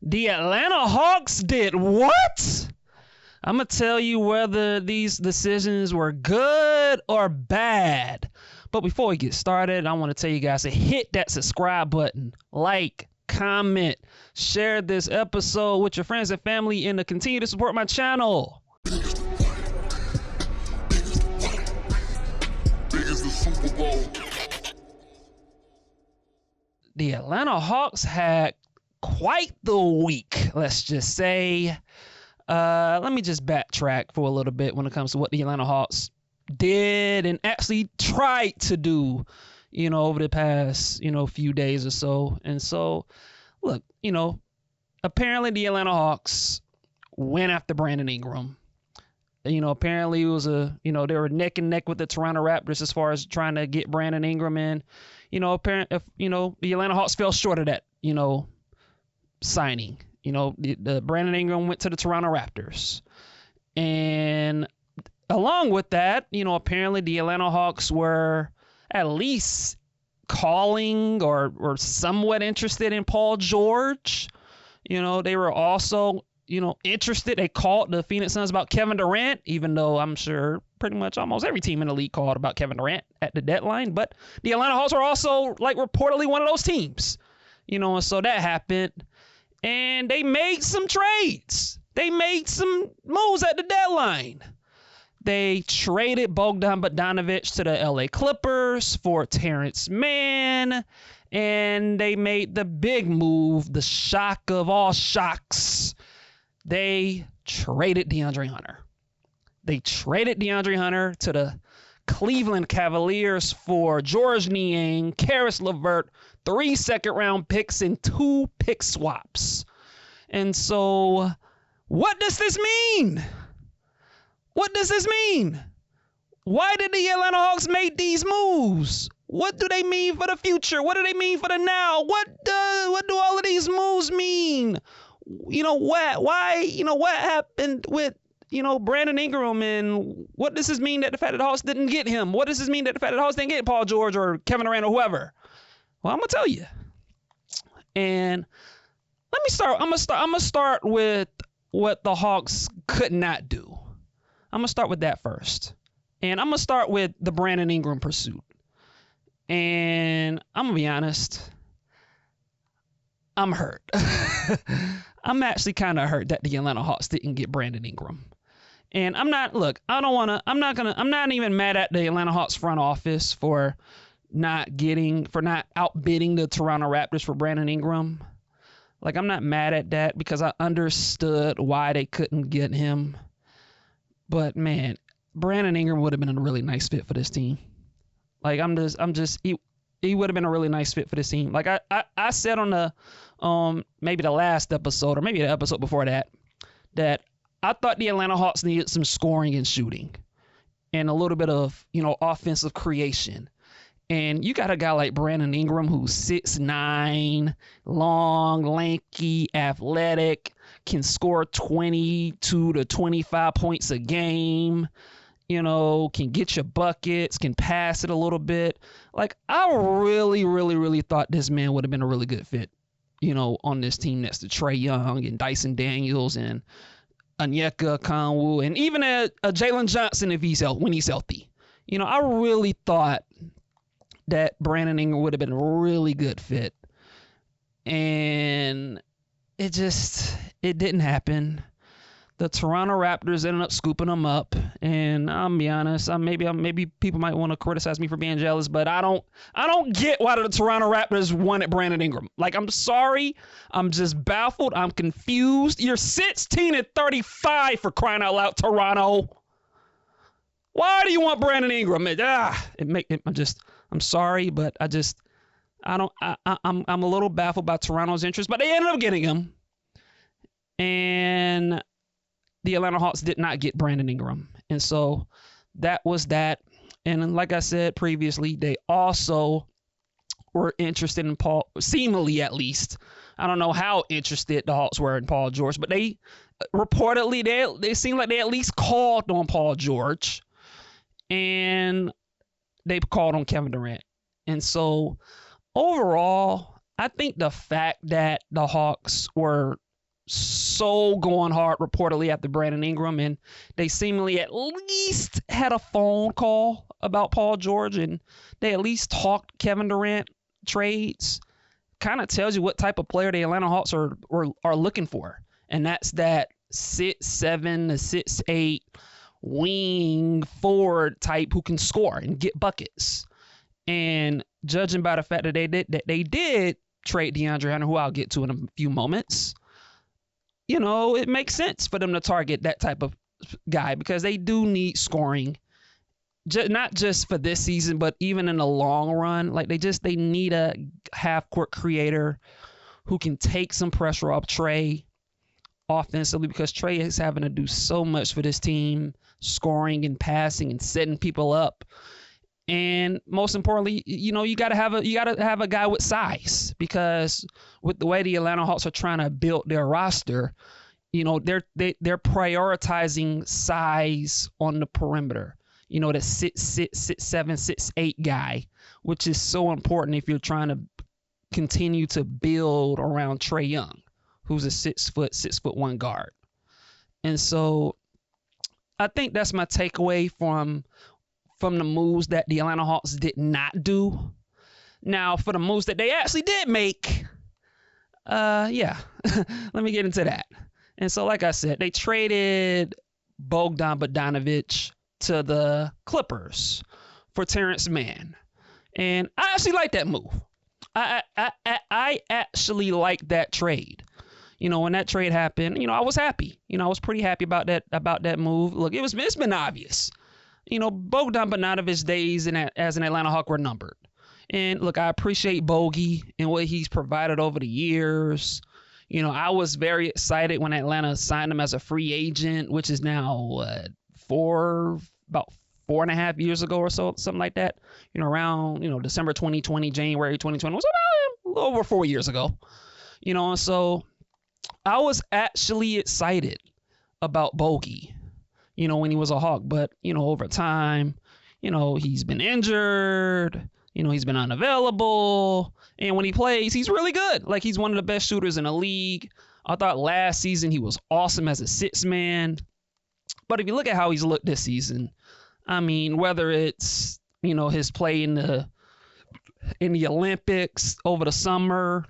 The Atlanta Hawks did what? I'm going to tell you whether these decisions were good or bad. But before we get started, I want to tell you guys to hit that subscribe button, like, comment, share this episode with your friends and family, and to continue to support my channel. The Atlanta Hawks had quite the week, let's just say. Let me just backtrack for a little bit when it comes to what the Atlanta Hawks did and actually tried to do, over the past, few days or so. And so, look, apparently the Atlanta Hawks went after Brandon Ingram. Apparently it was they were neck and neck with the Toronto Raptors as far as trying to get Brandon Ingram in. The Atlanta Hawks fell short of that, signing. The Brandon Ingram went to the Toronto Raptors. And along with that, apparently the Atlanta Hawks were at least calling or somewhat interested in Paul George. They were also, interested. They called the Phoenix Suns about Kevin Durant, even though I'm sure pretty much almost every team in the league called about Kevin Durant at the deadline. But the Atlanta Hawks were also reportedly one of those teams, and so that happened. And they made some trades. They made some moves at the deadline. They traded Bogdan Bogdanovic to the LA Clippers for Terrence Mann. And they made the big move, the shock of all shocks. They traded DeAndre Hunter. They traded DeAndre Hunter to the Cleveland Cavaliers for George Niang, Karis LeVert, 3 second-round picks, and 2 pick swaps. And so, what does this mean? What does this mean? Why did the Atlanta Hawks make these moves? What do they mean for the future? What do they mean for the now? What do all of these moves mean? What happened with Brandon Ingram, and what does this mean that the fact that the Hawks didn't get him? What does this mean that the fact that the Hawks didn't get Paul George or Kevin Durant or whoever? Well, I'm gonna tell you. And let me start. I'm gonna start with what the Hawks could not do. I'm gonna start with that first, and I'm gonna start with the Brandon Ingram pursuit. And I'm gonna be honest. I'm hurt. I'm actually kind of hurt that the Atlanta Hawks didn't get Brandon Ingram. And I'm not even mad at the Atlanta Hawks front office for not outbidding the Toronto Raptors for Brandon Ingram. I'm not mad at that because I understood why they couldn't get him. But man, Brandon Ingram would have been a really nice fit for this team. He would have been a really nice fit for this team. I said on the maybe the last episode or maybe the episode before that I thought the Atlanta Hawks needed some scoring and shooting and a little bit of, offensive creation. And you got a guy like Brandon Ingram who's 6'9", long, lanky, athletic, can score 22 to 25 points a game, can get you buckets, can pass it a little bit. I really, really, really thought this man would have been a really good fit, on this team next to Trae Young and Dyson Daniels and Onyeka Okongwu and even a Jalen Johnson when he's healthy. I really thought that Brandon Ingram would have been a really good fit. And it didn't happen. The Toronto Raptors ended up scooping him up, and I'll be honest, maybe people might want to criticize me for being jealous, but I don't get why the Toronto Raptors wanted Brandon Ingram. I'm sorry, I'm just baffled, I'm confused. You're 16-35 for crying out loud, Toronto. Why do you want Brandon Ingram? I'm sorry, but I'm a little baffled by Toronto's interest, but they ended up getting him, and the Atlanta Hawks did not get Brandon Ingram. And so that was that. And like I said previously, they also were interested in Paul, seemingly at least. I don't know how interested the Hawks were in Paul George, but they reportedly, they seemed like they at least called on Paul George. And they called on Kevin Durant. And so overall, I think the fact that the Hawks were so going hard reportedly after Brandon Ingram, and they seemingly at least had a phone call about Paul George, and they at least talked Kevin Durant trades. Kind of tells you what type of player the Atlanta Hawks are looking for, and that's that 6'7" to 6'8" wing forward type who can score and get buckets. And judging by the fact that they did trade DeAndre Hunter, who I'll get to in a few moments, it makes sense for them to target that type of guy because they do need scoring, not just for this season, but even in the long run. Like they need a half-court creator who can take some pressure off Trae offensively, because Trae is having to do so much for this team, scoring and passing and setting people up. And most importantly, you got to have a guy with size, because with the way the Atlanta Hawks are trying to build their roster, they're prioritizing size on the perimeter. The 6'6", 6'7", 6'8" guy, which is so important if you're trying to continue to build around Trae Young, who's a 6'1" guard. And so I think that's my takeaway from the moves that the Atlanta Hawks did not do. Now, for the moves that they actually did make, let me get into that. And so, like I said, they traded Bogdan Bogdanovic to the Clippers for Terrence Mann. And I actually like that move. I actually like that trade. When that trade happened, I was happy. I was pretty happy about that move. Look, it's been obvious. Bogdan Bogdanovic's days as an Atlanta Hawk were numbered. And look, I appreciate Bogey and what he's provided over the years. I was very excited when Atlanta signed him as a free agent, which is now about 4.5 years ago or so, something like that. Around December 2020, January 2020, was about a little over 4 years ago. And so I was actually excited about Bogey, when he was a Hawk. But, over time, he's been injured, he's been unavailable. And when he plays, he's really good. Like, he's one of the best shooters in the league. I thought last season he was awesome as a six-man. But if you look at how he's looked this season, I mean, whether it's, his play in the Olympics over the summer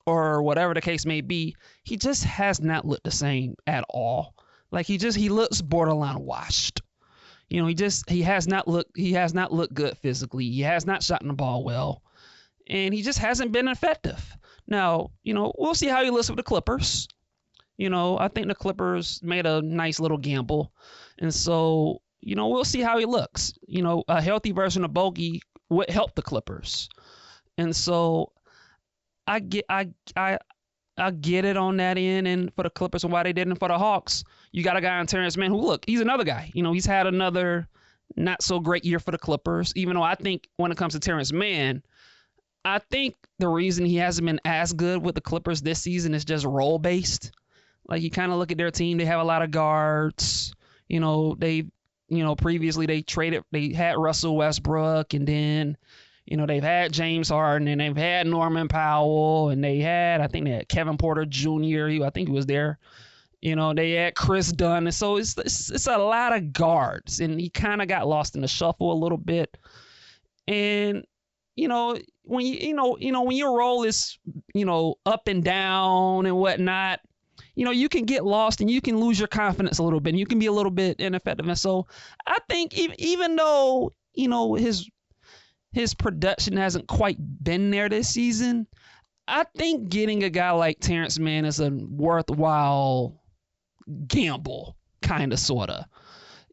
or whatever the case may be, he just has not looked the same at all. Like, he looks borderline washed. He has not looked good physically. He has not shot the ball well, and he just hasn't been effective. Now, we'll see how he looks with the Clippers. I think the Clippers made a nice little gamble, and so we'll see how he looks. A healthy version of Bogey would help the Clippers, and so I get it on that end, and for the Clippers and why they didn't. For the Hawks, you got a guy on Terrence Mann who, look, he's another guy. He's had another not so great year for the Clippers, even though I think when it comes to Terrence Mann, I think the reason he hasn't been as good with the Clippers this season is just role-based. Like, you kind of look at their team, they have a lot of guards. Previously they had Russell Westbrook, and then they've had James Harden, and they've had Norman Powell, and they had Kevin Porter Jr. I think he was there. They had Chris Dunn, and so it's a lot of guards, and he kind of got lost in the shuffle a little bit. And when when your role is up and down and whatnot, you can get lost and you can lose your confidence a little bit, and you can be a little bit ineffective. And so I think even though his production hasn't quite been there this season, I think getting a guy like Terrence Mann is a worthwhile gamble, kind of, sort of.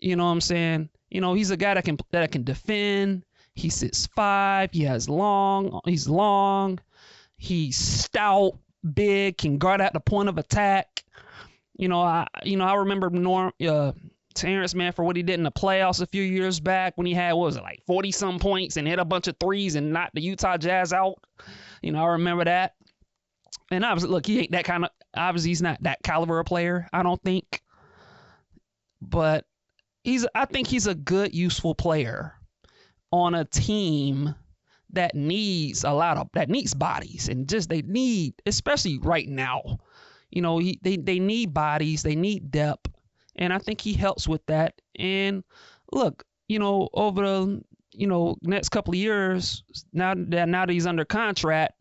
You know what I'm saying? He's a guy that can defend. He 6'5", he's long, he's stout, big, can guard at the point of attack. I remember Terrence Mann for what he did in the playoffs a few years back when he had, 40-some points and hit a bunch of threes and knocked the Utah Jazz out. I remember that. And obviously, look, he ain't that kind of, obviously he's not that caliber of player, I don't think. But I think he's a good, useful player on a team that needs bodies, and just they need, especially right now, They need bodies, they need depth, and I think he helps with that. And look, over the next couple of years, now that he's under contract,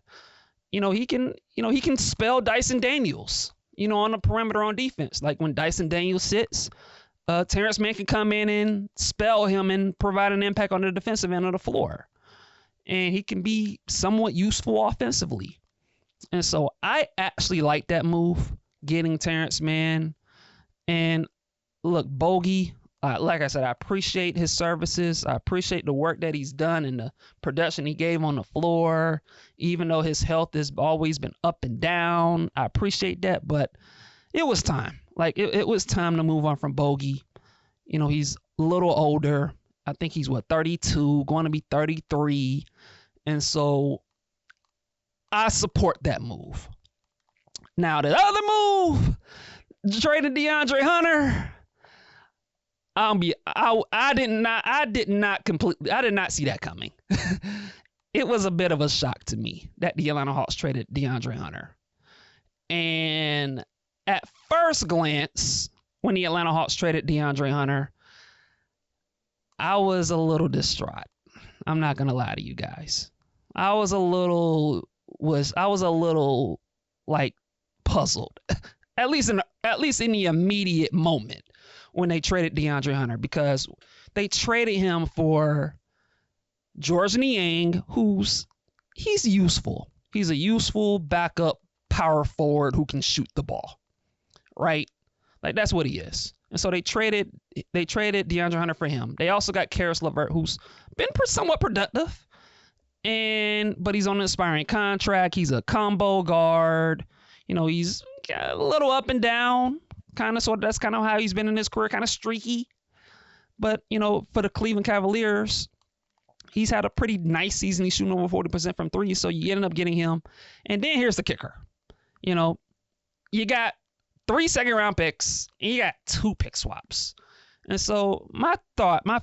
he can spell Dyson Daniels, on the perimeter on defense. Like when Dyson Daniels sits, Terrence Mann can come in and spell him and provide an impact on the defensive end of the floor. And he can be somewhat useful offensively. And so I actually like that move, getting Terrence Mann. And look, Bogey, like I said, I appreciate his services. I appreciate the work that he's done and the production he gave on the floor, even though his health has always been up and down. I appreciate that, but it was time. Like, it was time to move on from Bogey. He's a little older. I think he's 32, going to be 33. And so I support that move. Now, the other move, trading DeAndre Hunter, I did not see that coming. It was a bit of a shock to me that the Atlanta Hawks traded DeAndre Hunter. And at first glance, when the Atlanta Hawks traded DeAndre Hunter, I was a little distraught. I'm not gonna lie to you guys. I was a little like puzzled, at least in the immediate moment when they traded DeAndre Hunter, because they traded him for Georges Niang, he's useful. He's a useful backup power forward who can shoot the ball, right? Like, that's what he is. And so they traded DeAndre Hunter for him. They also got Karis LeVert, who's been somewhat productive, but he's on an expiring contract. He's a combo guard. He's a little up and down, kind of. So that's kind of how he's been in his career, kind of streaky. But for the Cleveland Cavaliers, he's had a pretty nice season. He's shooting over 40% from three. So you ended up getting him. And then here's the kicker. You got 3 second-round picks, and you got 2 pick swaps. And so my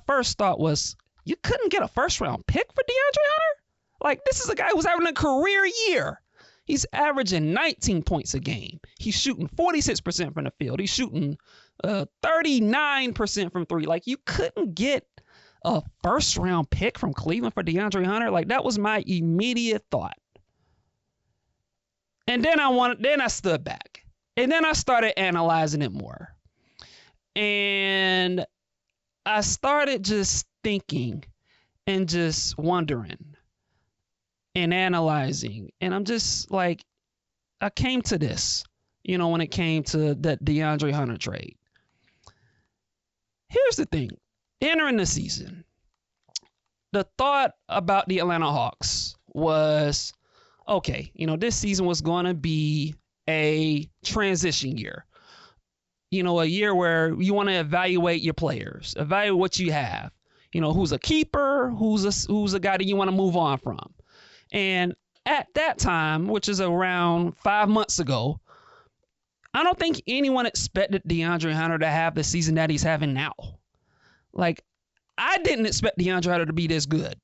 first thought was, you couldn't get a first-round pick for DeAndre Hunter? Like, this is a guy who's having a career year. He's averaging 19 points a game. He's shooting 46% from the field. He's shooting 39% from three. Like, you couldn't get a first-round pick from Cleveland for DeAndre Hunter? Like, that was my immediate thought. And then I stood back. And then I started analyzing it more. And I started just thinking and just wondering and analyzing. And I'm just like, I came to this, when it came to that DeAndre Hunter trade. Here's the thing. Entering the season, the thought about the Atlanta Hawks was, okay, this season was going to be a transition year, a year where you want to evaluate your players, evaluate what you have, who's a keeper, who's a guy that you want to move on from. And at that time, which is around 5 months ago, I don't think anyone expected DeAndre Hunter to have the season that he's having now. Like, I didn't expect DeAndre Hunter to be this good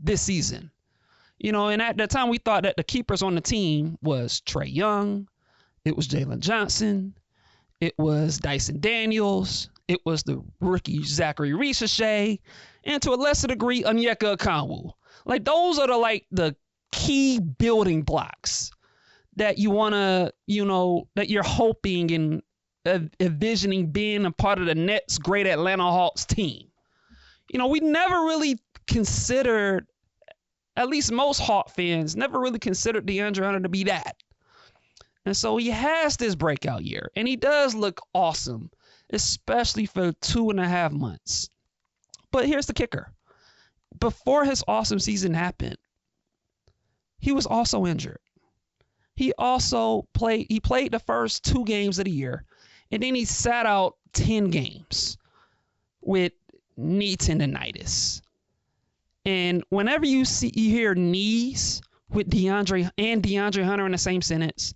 this season. And at the time we thought that the keepers on the team was Trae Young, it was Jalen Johnson, it was Dyson Daniels, it was the rookie Zachary Richardson, and to a lesser degree, Onyeka Okongwu. Like, those are the key building blocks that you want to, that you're hoping and envisioning being a part of the next great Atlanta Hawks team. We never really considered, at least most Hawk fans, never really considered DeAndre Hunter to be that. And so he has this breakout year, and he does look awesome, especially for 2.5 months. But here's the kicker. Before his awesome season happened, he was also injured. He played the first 2 games of the year, and then he sat out 10 games with knee tendonitis. And whenever you hear knees with DeAndre Hunter in the same sentence,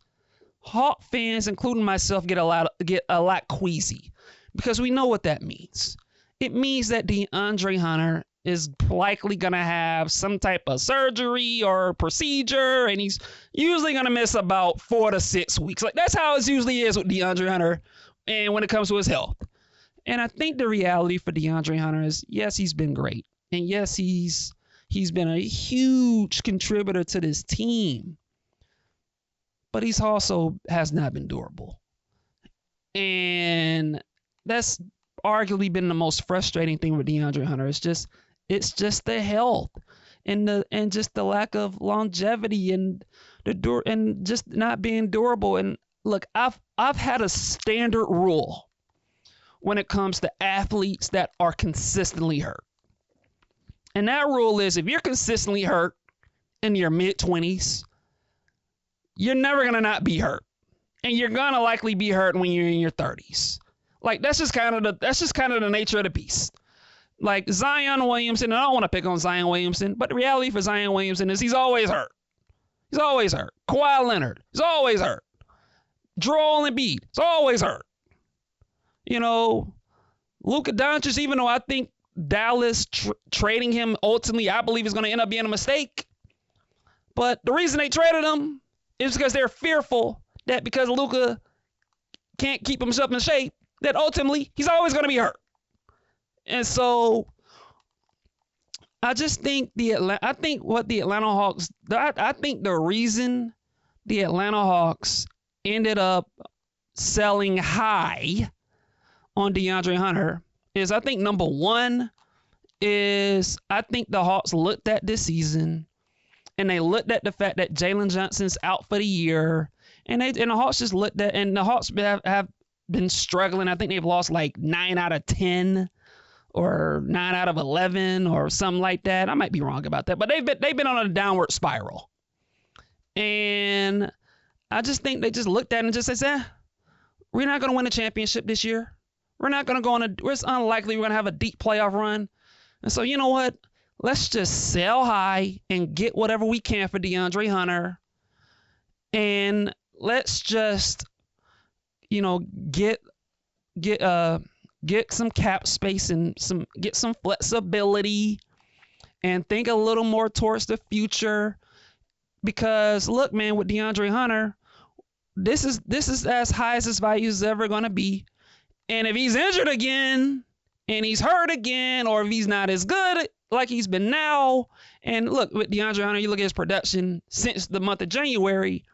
Hawk fans, including myself, get a lot queasy, because we know what that means. It means that DeAndre Hunter is likely going to have some type of surgery or procedure, and he's usually going to miss about 4 to 6 weeks. Like, that's how it usually is with DeAndre Hunter and when it comes to his health. And I think the reality for DeAndre Hunter is, yes, he's been great. And yes, he's been a huge contributor to this team. But he's also has not been durable. And that's arguably been the most frustrating thing with DeAndre Hunter. It's just the health and just the lack of longevity and and just not being durable. And look, I've had a standard rule when it comes to athletes that are consistently hurt. And that rule is, if you're consistently hurt in your mid-20s, you're never going to not be hurt. And you're going to likely be hurt when you're in your 30s. Like, that's just kind of the nature of the beast. Like Zion Williamson, and I don't want to pick on Zion Williamson, but the reality for Zion Williamson is he's always hurt. He's always hurt. Kawhi Leonard, he's always hurt. Joel Embiid, he's always hurt. You know, Luka Doncic, even though I think Dallas trading him ultimately, I believe, is going to end up being a mistake. But the reason they traded him is because they're fearful that because Luka can't keep himself in shape, that ultimately he's always going to be hurt. And so I just think the Atlanta Hawks, I think the reason the Atlanta Hawks ended up selling high on DeAndre Hunter is, I think, number one is, I think the Hawks looked at this season and they looked at the fact that Jalen Johnson's out for the year, and the Hawks just looked at, and the Hawks have been struggling. I think they've lost like 9 out of 10 or 9 out of 11 or something like that. I might be wrong about that, but they've been on a downward spiral. And I just think they just looked at it and just said, we're not going to win a championship this year. We're not going to go on it's unlikely we're going to have a deep playoff run. And so, you know what? Let's just sell high and get whatever we can for DeAndre Hunter. And let's just, get some cap space and get some flexibility and think a little more towards the future. Because look, man, with DeAndre Hunter, this is as high as his value is ever going to be. And if he's injured again and he's hurt again, or if he's not as good like he's been now, and look, with DeAndre Hunter, you look at his production since the month of January,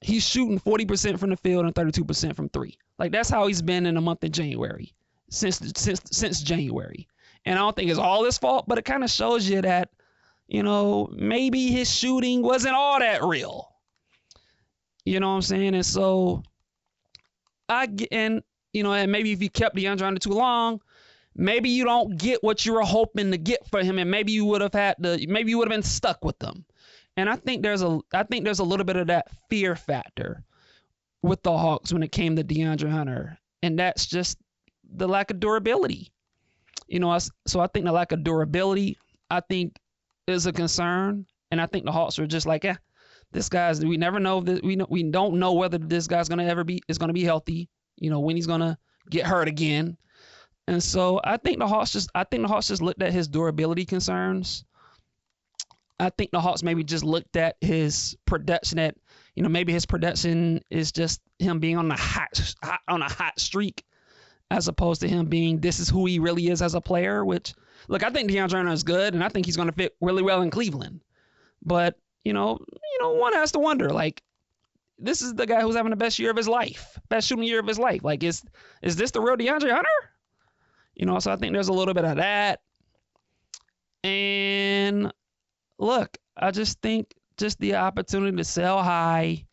he's shooting 40% from the field and 32% from three. Like, that's how he's been in the month of January, since January. And I don't think it's all his fault, but it kind of shows you that, maybe his shooting wasn't all that real. You know what I'm saying? And so and maybe if you kept DeAndre Hunter too long, maybe you don't get what you were hoping to get for him, and maybe you would have been stuck with them. And I think there's a little bit of that fear factor with the Hawks when it came to DeAndre Hunter, and that's just the lack of durability. So I think the lack of durability, I think, is a concern, and I think the Hawks are just like, this guy's, we never know that we don't know whether this guy's going to be healthy, when he's going to get hurt again. And so I think the Hawks just looked at his durability concerns. I think the Hawks maybe just looked at his production at, maybe his production is just him being on a hot streak, as opposed to him being, this is who he really is as a player, which, look, I think DeAndre Hunter is good, and I think he's going to fit really well in Cleveland. But, one has to wonder, like, this is the guy who's having the best shooting year of his life. Like, is this the real DeAndre Hunter? So I think there's a little bit of that. And look, I just think just the opportunity to sell high,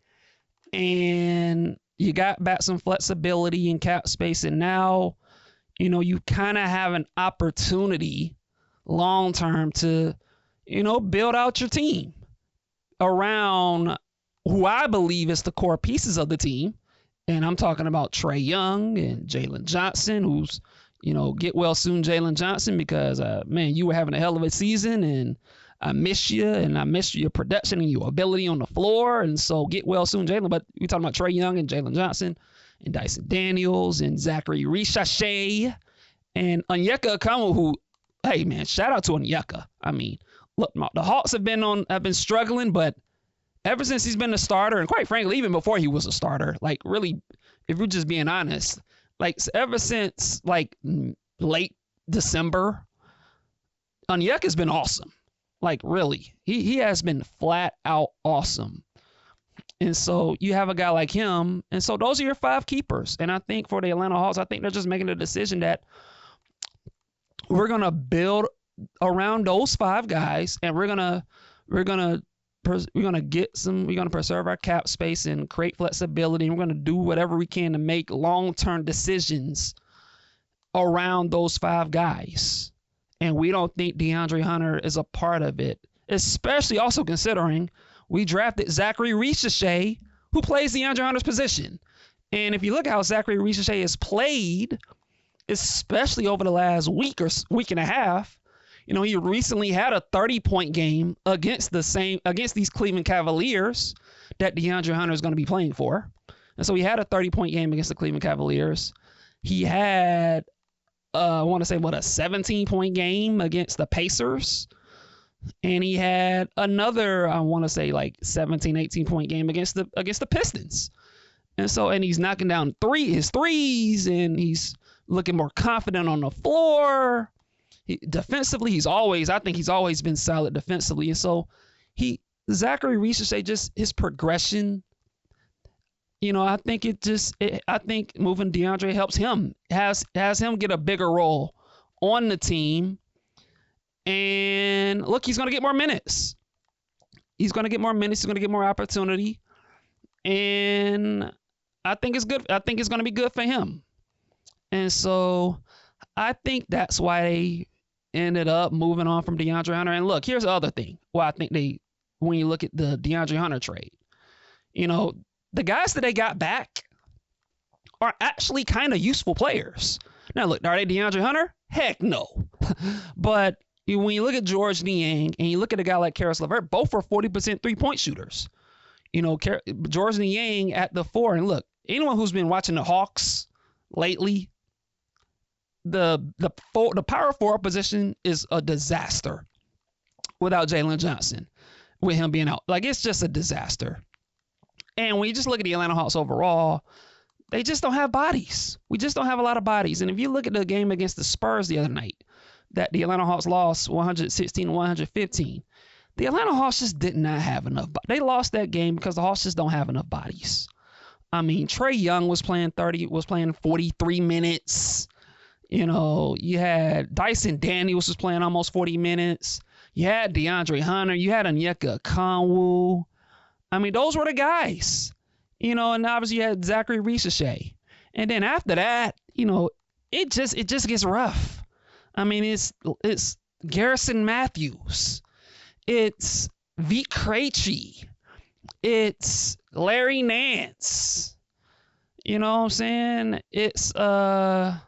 and you got back some flexibility and cap space, and now, you kind of have an opportunity long term to, build out your team around who I believe is the core pieces of the team. And I'm talking about Trae Young and Jalen Johnson, who's, get well soon, Jalen Johnson, because, man, you were having a hell of a season, and I miss you, and I miss your production and your ability on the floor. And so get well soon, Jalen. But we're talking about Trae Young and Jalen Johnson and Dyson Daniels and Zachary Richardson and Onyeka Okongwu, who hey man, shout out to Onyeka. I mean, look, the Hawks have been struggling, but ever since he's been a starter, and quite frankly, even before he was a starter, like really, if we're just being honest, like ever since like late December, Onyeka's been awesome. Like really, he has been flat out awesome. And so you have a guy like him, and so those are your 5 keepers. And I think for the Atlanta Hawks, I think they're just making a decision that we're gonna build around those 5 guys, and we're gonna preserve our cap space and create flexibility. And we're gonna do whatever we can to make long-term decisions around those 5 guys. And we don't think DeAndre Hunter is a part of it, especially also considering we drafted Zachary Reggies, who plays DeAndre Hunter's position. And if you look at how Zachary Reggies has played, especially over the last week or week and a half, you know, he recently had a 30-point game against these Cleveland Cavaliers that DeAndre Hunter is going to be playing for. And so he had a 30-point game against the Cleveland Cavaliers. He had I want to say, a 17-point game against the Pacers. And he had another, I want to say, like 17, 18-point game against the Pistons. And he's knocking down his threes, and he's looking more confident on the floor. Defensively, I think he's always been solid defensively. And so Zachary Reggies, just his progression, you know, I think moving DeAndre helps him, has him get a bigger role on the team. And look, he's going to get more minutes. He's going to get more minutes. He's going to get more opportunity. And I think it's good. I think it's going to be good for him. And so I think that's why they ended up moving on from DeAndre Hunter. And look, here's the other thing. Why I think when you look at the DeAndre Hunter trade, you know, the guys that they got back are actually kind of useful players. Now, look, are they DeAndre Hunter? Heck no. But when you look at George Niang and you look at a guy like Karis LeVert, both are 40% three-point shooters. You know, George Niang at the 4. And look, anyone who's been watching the Hawks lately, the power forward position is a disaster without Jalen Johnson, with him being out. Like, it's just a disaster. And when you just look at the Atlanta Hawks overall, they just don't have bodies. We just don't have a lot of bodies. And if you look at the game against the Spurs the other night, that the Atlanta Hawks lost 116-115, the Atlanta Hawks just did not have enough. They lost that game because the Hawks just don't have enough bodies. I mean, Trae Young was playing 43 minutes. You know, you had Dyson Daniels was playing almost 40 minutes. You had DeAndre Hunter. You had Onyeka Okongwu. I mean, those were the guys, you know, and obviously you had Zachary Reggies. And then after that, you know, it just gets rough. I mean, it's Garrison Matthews. It's Vit Krejci. It's Larry Nance. You know what I'm saying? It's, I'm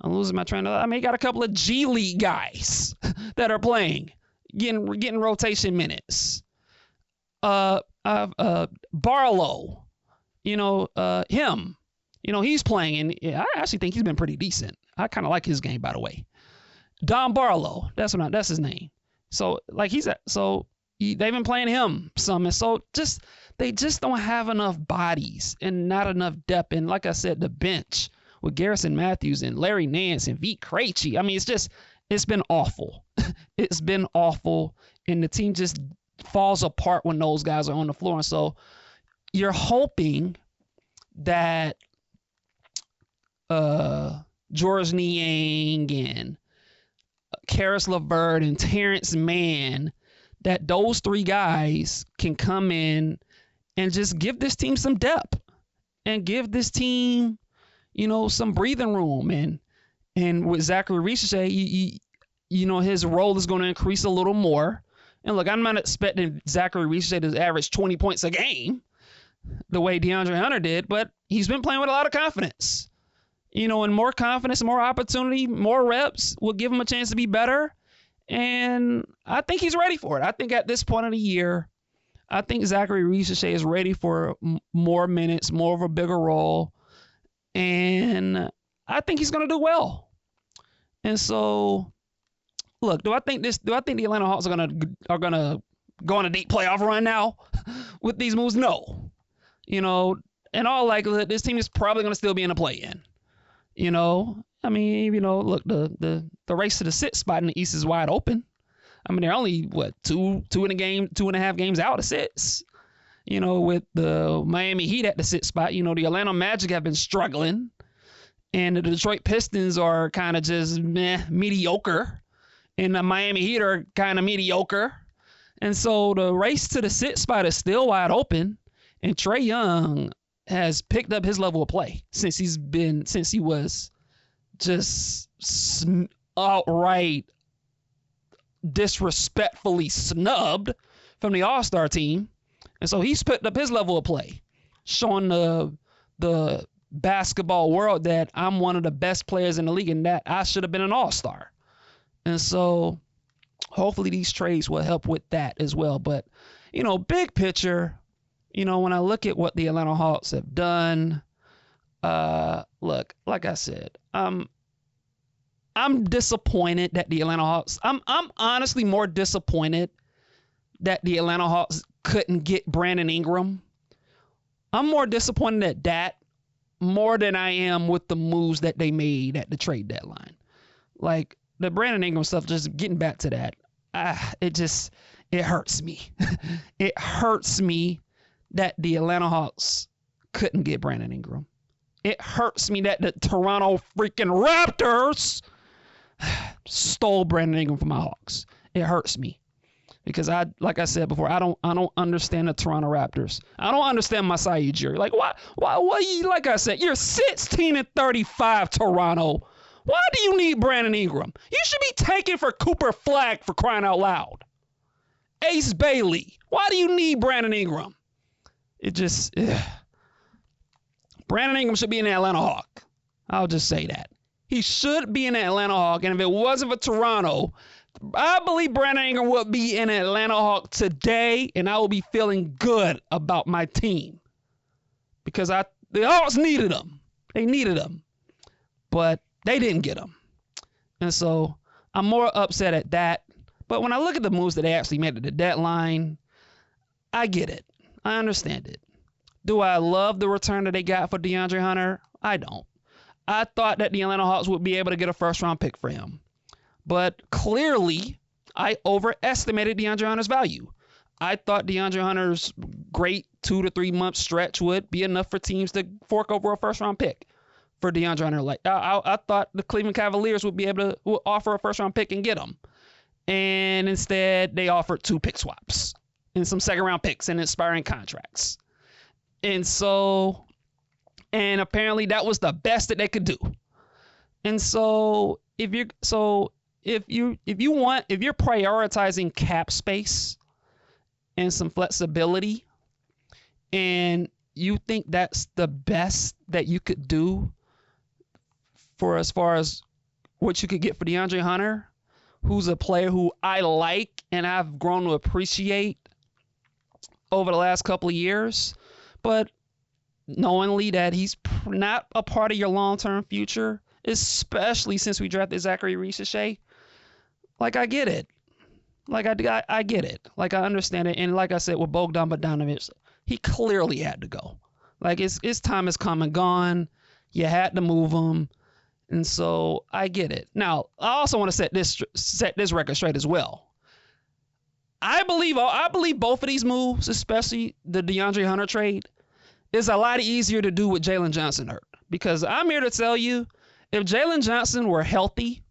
losing my train of thought. I mean, you got a couple of G League guys that are playing, getting rotation minutes. Barlow, you know, him, you know, he's playing, and I actually think he's been pretty decent. I kind of like his game, by the way. Don Barlow, that's his name. So like they've been playing him some, and so they just don't have enough bodies and not enough depth. And like I said, the bench with Garrison Matthews and Larry Nance and Vit Krejci, I mean, it's been awful. It's been awful, and the team just falls apart when those guys are on the floor. And so you're hoping that George Niang and Karis LeVert and Terrence Mann, that those 3 guys can come in and just give this team some depth and give this team, you know, some breathing room. And with Zachary Reggies, you know, his role is going to increase a little more. And look, I'm not expecting Zachary Reggies to average 20 points a game the way DeAndre Hunter did, but he's been playing with a lot of confidence. You know, and more confidence, more opportunity, more reps will give him a chance to be better. And I think he's ready for it. I think at this point of the year, I think Zachary Reggies is ready for more minutes, more of a bigger role. And I think he's going to do well. And so look, do I think the Atlanta Hawks are gonna go on a deep playoff run now with these moves? No. You know, in all likelihood, this team is probably gonna still be in a play-in. You know, I mean, you know, look, the race to the sixth spot in the East is wide open. I mean, they're only two and a half games out of six. You know, with the Miami Heat at the sixth spot, you know, the Atlanta Magic have been struggling, and the Detroit Pistons are kind of just mediocre, and the Miami Heat are kind of mediocre, and so the race to the sixth spot is still wide open, and Trae Young has picked up his level of play since he was just outright disrespectfully snubbed from the All-Star team. And so he's picked up his level of play, showing the basketball world that I'm one of the best players in the league and that I should have been an all-star. And so hopefully these trades will help with that as well. But, you know, big picture, you know, when I look at what the Atlanta Hawks have done, look, like I said, I'm disappointed that the Atlanta Hawks, I'm honestly more disappointed that the Atlanta Hawks couldn't get Brandon Ingram. I'm more disappointed at that more than I am with the moves that they made at the trade deadline. Like the Brandon Ingram stuff, just getting back to that, it hurts me. It hurts me that the Atlanta Hawks couldn't get Brandon Ingram. It hurts me that the Toronto freaking Raptors stole Brandon Ingram from my Hawks. It hurts me. Because like I said before, I don't understand the Toronto Raptors. I don't understand Masai Ujiri. Like why you, like I said, you're 16-35 Toronto. Why do you need Brandon Ingram? You should be taking for Cooper Flagg, for crying out loud. Ace Bailey. Why do you need Brandon Ingram? Brandon Ingram should be an Atlanta Hawk. I'll just say that. He should be an Atlanta Hawk, and if it wasn't for Toronto, I believe Brandon Ingram would be an Atlanta Hawk today, and I will be feeling good about my team because the Hawks needed him. They needed him, but they didn't get him. And so I'm more upset at that. But when I look at the moves that they actually made at the deadline, I get it. I understand it. Do I love the return that they got for DeAndre Hunter? I don't. I thought that the Atlanta Hawks would be able to get a first-round pick for him. But clearly, I overestimated DeAndre Hunter's value. I thought DeAndre Hunter's great 2 to 3 month stretch would be enough for teams to fork over a first-round pick for DeAndre Hunter. Like I thought the Cleveland Cavaliers would offer a first-round pick and get him. And instead, they offered 2 pick swaps and some second-round picks and expiring contracts. And apparently that was the best that they could do. And so if you're prioritizing cap space and some flexibility, and you think that's the best that you could do for as far as what you could get for DeAndre Hunter, who's a player who I like and I've grown to appreciate over the last couple of years, but knowingly that he's not a part of your long-term future, especially since we drafted Zachary Risache. Like, I get it. Like, I get it. Like, I understand it. And like I said, with Bogdan Bogdanovic, he clearly had to go. Like, his time has come and gone. You had to move him. And so I get it. Now, I also want to set this record straight as well. I believe both of these moves, especially the DeAndre Hunter trade, is a lot easier to do with Jalen Johnson hurt. Because I'm here to tell you, if Jalen Johnson were healthy,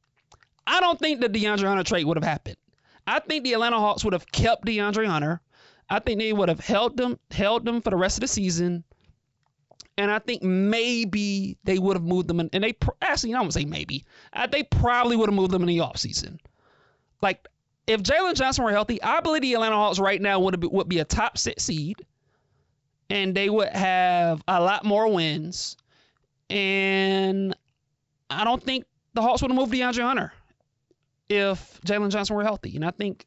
I don't think the DeAndre Hunter trade would have happened. I think the Atlanta Hawks would have kept DeAndre Hunter. I think they would have held them for the rest of the season. And I think maybe they would have moved them in. And actually, I don't say maybe. They probably would have moved them in the offseason. Like, if Jalen Johnson were healthy, I believe the Atlanta Hawks right now would be a top 6 seed. And they would have a lot more wins. And I don't think the Hawks would have moved DeAndre Hunter if Jalen Johnson were healthy. And I think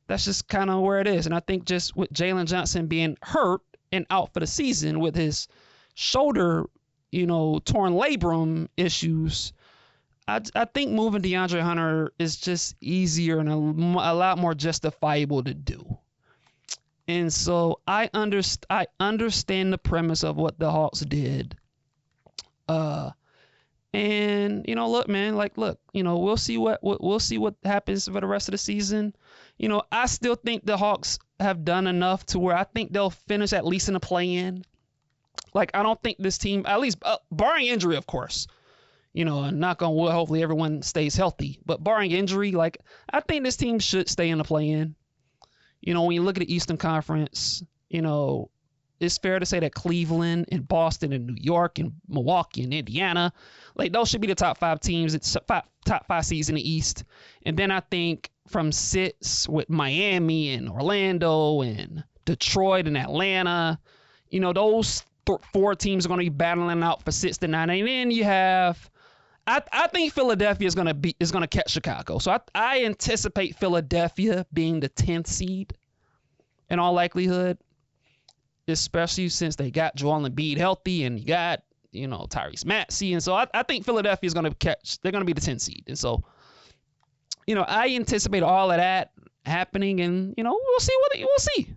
that's just kind of where it is. And I think just with Jalen Johnson being hurt and out for the season with his shoulder, torn labrum issues, I think moving DeAndre Hunter is just easier and a lot more justifiable to do. And so I understand the premise of what the Hawks did. And look, man, we'll see what happens for the rest of the season. I still think the Hawks have done enough to where I think they'll finish at least in the play-in. Like, I don't think this team, at least barring injury, of course, and knock on wood, hopefully everyone stays healthy. But barring injury, I think this team should stay in the play-in. When you look at the Eastern Conference, it's fair to say that Cleveland and Boston and New York and Milwaukee and Indiana, those should be the top 5 teams. It's top 5 seeds in the East. And then I think from 6 with Miami and Orlando and Detroit and Atlanta, those 4 teams are going to be battling out for 6 to 9. And then you have, I think Philadelphia is going to catch Chicago. So I anticipate Philadelphia being the 10th seed in all likelihood, especially since they got Joel Embiid healthy and you got, Tyrese Maxey. And so I think Philadelphia is going to they're going to be the 10th seed. And so, I anticipate all of that happening, and, we'll see.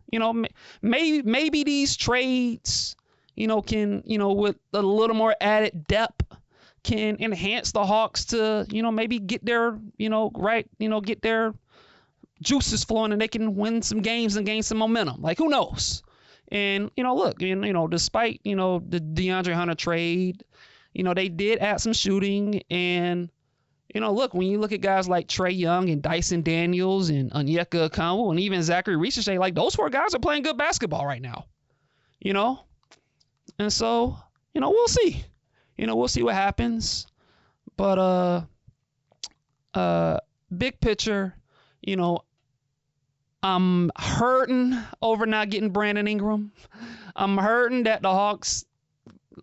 Maybe these trades, can, with a little more added depth, can enhance the Hawks to, maybe get their, get their juices flowing and they can win some games and gain some momentum. Who knows? And, look, despite, the DeAndre Hunter trade, they did add some shooting. And, look, when you look at guys like Trae Young and Dyson Daniels and Onyeka Okongwu and even Zachary Ricochet, those 4 guys are playing good basketball right now, And so, we'll see. We'll see what happens. But big picture, I'm hurting over not getting Brandon Ingram. I'm hurting that the Hawks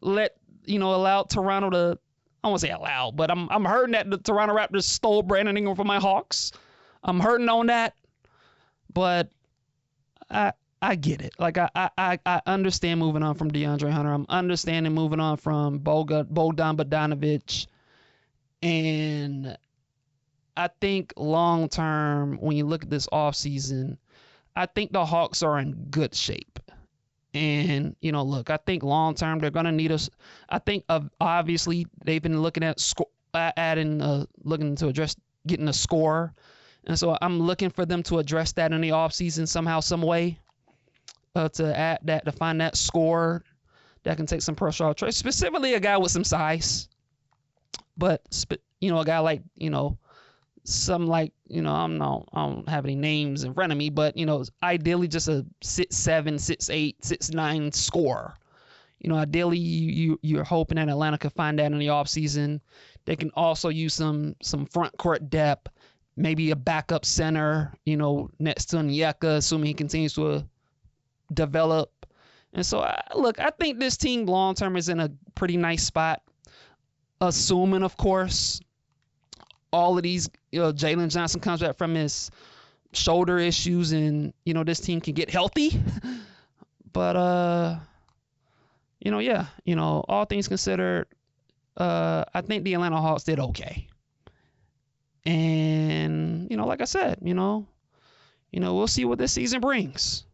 allowed Toronto to, I won't say allowed, but I'm hurting that the Toronto Raptors stole Brandon Ingram from my Hawks. I'm hurting on that. But I get it. I understand moving on from DeAndre Hunter. I'm understanding moving on from Bogdan Bogdanovic. And I think long term, when you look at this offseason, I think the Hawks are in good shape. And, look, I think long term they're going to need us. I think obviously they've been looking at looking to address getting a scorer. And so I'm looking for them to address that in the offseason somehow, some way. To add that, to find that scorer that can take some pressure off Trae, specifically a guy with some size. But, a guy like, I don't have any names in front of me, but, ideally just a 6'7", 6'8", 6'9" scorer. Ideally you're hoping that Atlanta could find that in the offseason. They can also use some front court depth, maybe a backup center, next to Onyeka, assuming he continues to develop. And so, I think this team long term is in a pretty nice spot, assuming, of course, all of these, Jalen Johnson comes back from his shoulder issues and, this team can get healthy. But, all things considered, I think the Atlanta Hawks did okay. And, like I said, we'll see what this season brings.